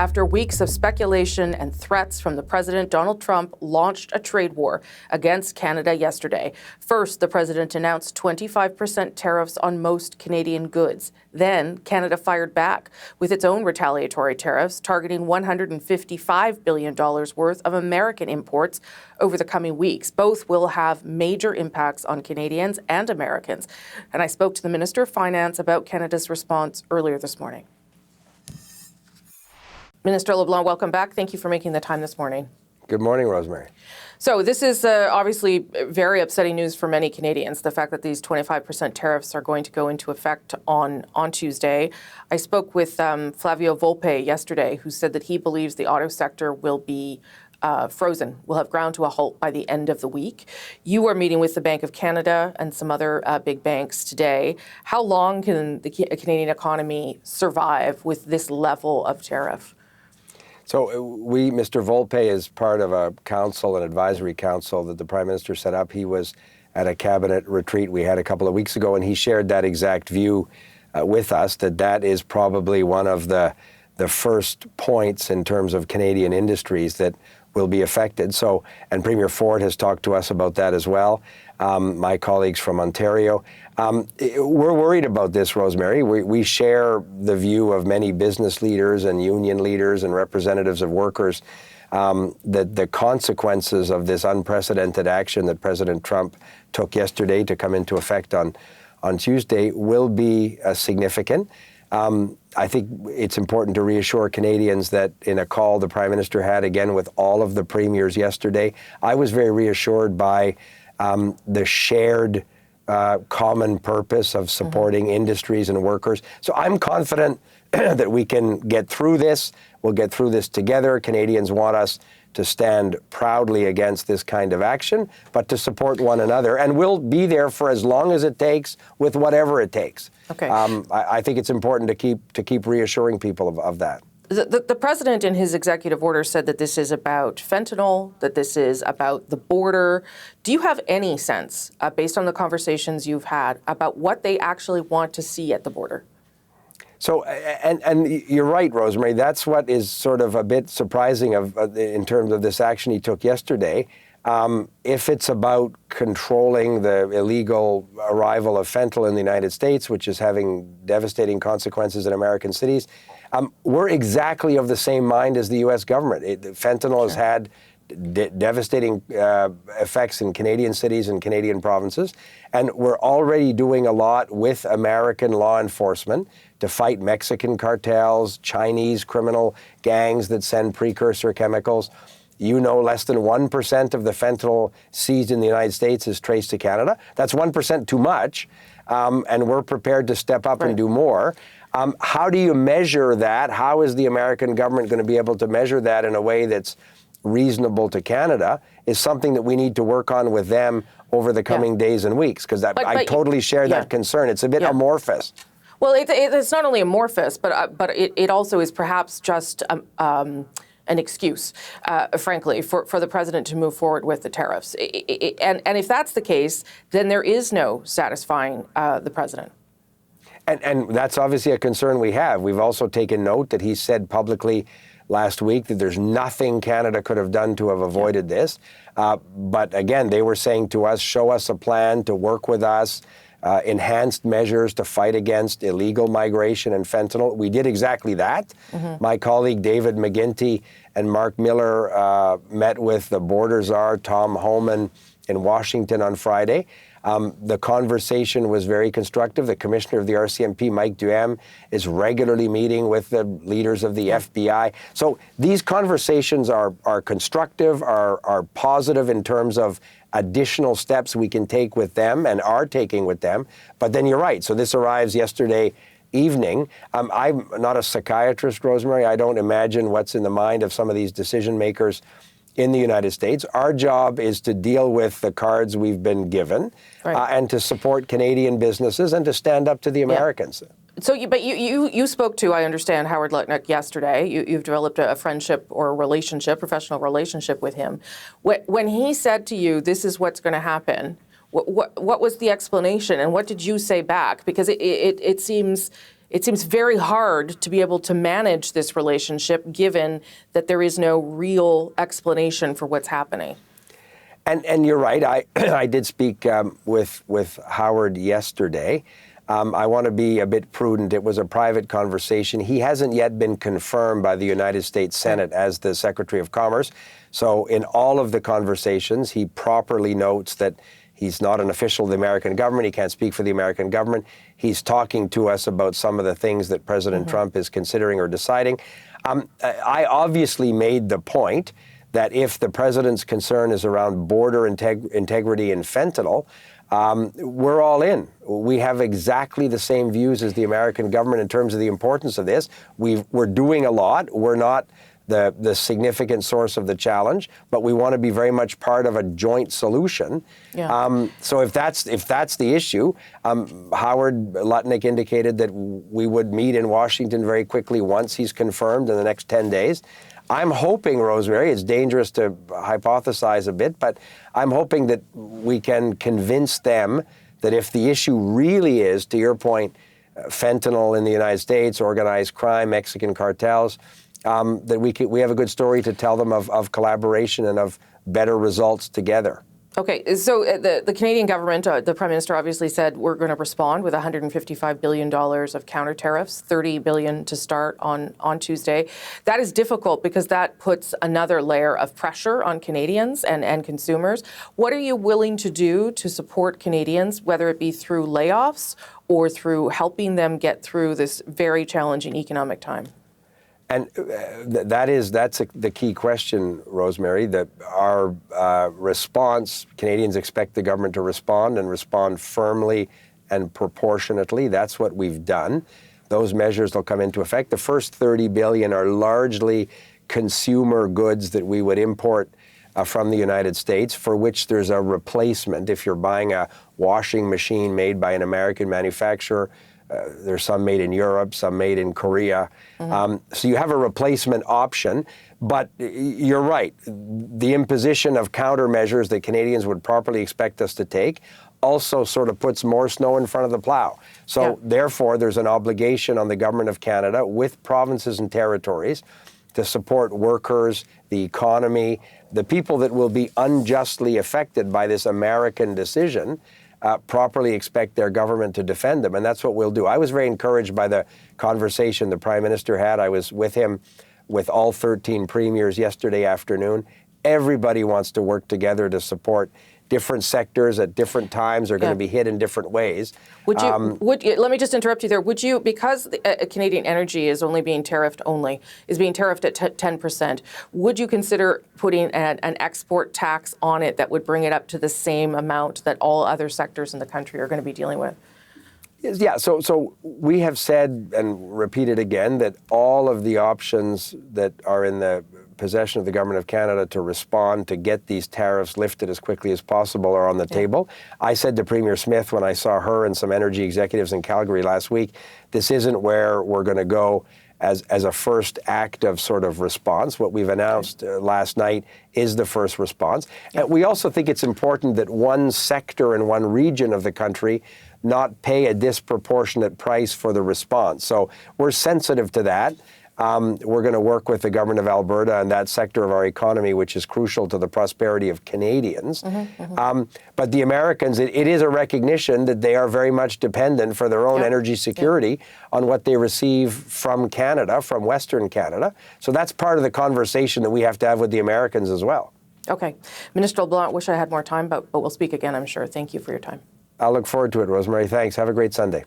After weeks of speculation and threats from the president, Donald Trump launched a trade war against Canada yesterday. First, the president announced 25% tariffs on most Canadian goods. Then, Canada fired back with its own retaliatory tariffs, targeting $155 billion worth of American imports over the coming weeks. Both will have major impacts on Canadians and Americans. And I spoke to the Minister of Finance about Canada's response earlier this morning. Minister LeBlanc, welcome back. Thank you for making the time this morning. Good morning, Rosemary. So this is obviously very upsetting news for many Canadians, the fact that these 25% tariffs are going to go into effect on Tuesday. I spoke with Flavio Volpe yesterday, who said that he believes the auto sector will be frozen, will have ground to a halt by the end of the week. You are meeting with the Bank of Canada and some other big banks today. How long can the Canadian economy survive with this level of tariff? So Mr. Volpe is part of a council, an advisory council that the Prime Minister set up. He was at a cabinet retreat we had a couple of weeks ago, and he shared that exact view with us, that is probably one of the first points in terms of Canadian industries that will be affected. So, and Premier Ford has talked to us about that as well. My colleagues from Ontario. We're worried about this, Rosemary. We share the view of many business leaders and union leaders and representatives of workers that the consequences of this unprecedented action that President Trump took yesterday to come into effect on Tuesday will be significant. I think it's important to reassure Canadians that in a call the Prime Minister had again with all of the premiers yesterday, I was very reassured by the shared common purpose of supporting industries and workers. So I'm confident that we can get through this. We'll get through this together. Canadians want us to stand proudly against this kind of action, but to support one another. And we'll be there for as long as it takes with whatever it takes. Okay. I think it's important to keep reassuring people of that. The president in his executive order said that this is about fentanyl, that this is about the border. Do you have any sense, based on the conversations you've had, about what they actually want to see at the border? So, and you're right, Rosemary, that's what is sort of a bit surprising in terms of this action he took yesterday. If it's about controlling the illegal arrival of fentanyl in the United States, which is having devastating consequences in American cities, we're exactly of the same mind as the U.S. government. Fentanyl has had devastating effects in Canadian cities and Canadian provinces, and we're already doing a lot with American law enforcement to fight Mexican cartels, Chinese criminal gangs that send precursor chemicals. You know, less than 1% of the fentanyl seized in the United States is traced to Canada. That's 1% too much, and we're prepared to step up and do more. How do you measure that? How is the American government going to be able to measure that in a way that's reasonable to Canada is something that we need to work on with them over the coming days and weeks, because I totally share that concern. It's a bit amorphous. Well, it's not only amorphous, but it also is perhaps just an excuse, frankly, for the president to move forward with the tariffs. And if that's the case, then there is no satisfying the president. And that's obviously a concern we have. We've also taken note that he said publicly last week that there's nothing Canada could have done to have avoided this. But again, they were saying to us, show us a plan to work with us, enhanced measures to fight against illegal migration and fentanyl. We did exactly that. My colleague David McGuinty and Mark Miller met with the border czar, Tom Homan, in Washington on Friday. The conversation was very constructive. The commissioner of the RCMP, Mike Duham, is regularly meeting with the leaders of the FBI. So these conversations are constructive, are positive in terms of additional steps we can take with them and are taking with them. But then you're right. So this arrives yesterday evening. I'm not a psychiatrist, Rosemary. I don't imagine what's in the mind of some of these decision makers in the United States. Our job is to deal with the cards we've been given and to support Canadian businesses and to stand up to the Americans. So, you spoke to, I understand, Howard Lutnick yesterday. You've developed a friendship or a relationship, professional relationship with him. When he said to you, this is what's going to happen, what was the explanation and what did you say back? Because it seems it seems very hard to be able to manage this relationship given that there is no real explanation for what's happening. And you're right. I did speak with Howard yesterday. I want to be a bit prudent. It was a private conversation. He hasn't yet been confirmed by the United States Senate as the Secretary of Commerce. So in all of the conversations, he properly notes that he's not an official of the American government. He can't speak for the American government. He's talking to us about some of the things that President Trump is considering or deciding. I obviously made the point that if the president's concern is around border integrity and fentanyl, we're all in. We have exactly the same views as the American government in terms of the importance of this. We're doing a lot. We're not the significant source of the challenge, but we want to be very much part of a joint solution. Yeah. So if that's the issue, Howard Lutnick indicated that we would meet in Washington very quickly once he's confirmed in the next 10 days. I'm hoping, Rosemary, it's dangerous to hypothesize a bit, but I'm hoping that we can convince them that if the issue really is, to your point, fentanyl in the United States, organized crime, Mexican cartels, that we have a good story to tell them of collaboration and of better results together. Okay, so the Canadian government, the Prime Minister obviously said we're going to respond with $155 billion of counter tariffs, $30 billion to start on Tuesday. That is difficult because that puts another layer of pressure on Canadians and consumers. What are you willing to do to support Canadians, whether it be through layoffs or through helping them get through this very challenging economic time? And that's the key question, Rosemary, that our response, Canadians expect the government to respond and respond firmly and proportionately. That's what we've done. Those measures will come into effect. The first $30 billion are largely consumer goods that we would import from the United States, for which there's a replacement. If you're buying a washing machine made by an American manufacturer, there's some made in Europe, some made in Korea. So you have a replacement option, but you're right. The imposition of countermeasures that Canadians would properly expect us to take also sort of puts more snow in front of the plow. So therefore, there's an obligation on the Government of Canada with provinces and territories to support workers, the economy, the people that will be unjustly affected by this American decision. Properly expect their government to defend them, and that's what we'll do. I was very encouraged by the conversation the Prime Minister had. I was with him with all 13 premiers yesterday afternoon. Everybody wants to work together to support. Different sectors at different times are going to be hit in different ways. Would you, let me just interrupt you there. Would you, because Canadian energy is only being tariffed at 10%, would you consider putting an export tax on it that would bring it up to the same amount that all other sectors in the country are going to be dealing with? Yeah, so we have said and repeated again that all of the options that are in the possession of the Government of Canada to respond, to get these tariffs lifted as quickly as possible are on the table. I said to Premier Smith when I saw her and some energy executives in Calgary last week, this isn't where we're going to go as a first act of sort of response. What we've announced last night is the first response. And we also think it's important that one sector and one region of the country not pay a disproportionate price for the response. So we're sensitive to that. We're going to work with the Government of Alberta and that sector of our economy, which is crucial to the prosperity of Canadians. But the Americans, it is a recognition that they are very much dependent for their own energy security on what they receive from Canada, from Western Canada. So that's part of the conversation that we have to have with the Americans as well. Okay. Minister LeBlanc, wish I had more time, but we'll speak again, I'm sure. Thank you for your time. I'll look forward to it, Rosemary. Thanks. Have a great Sunday.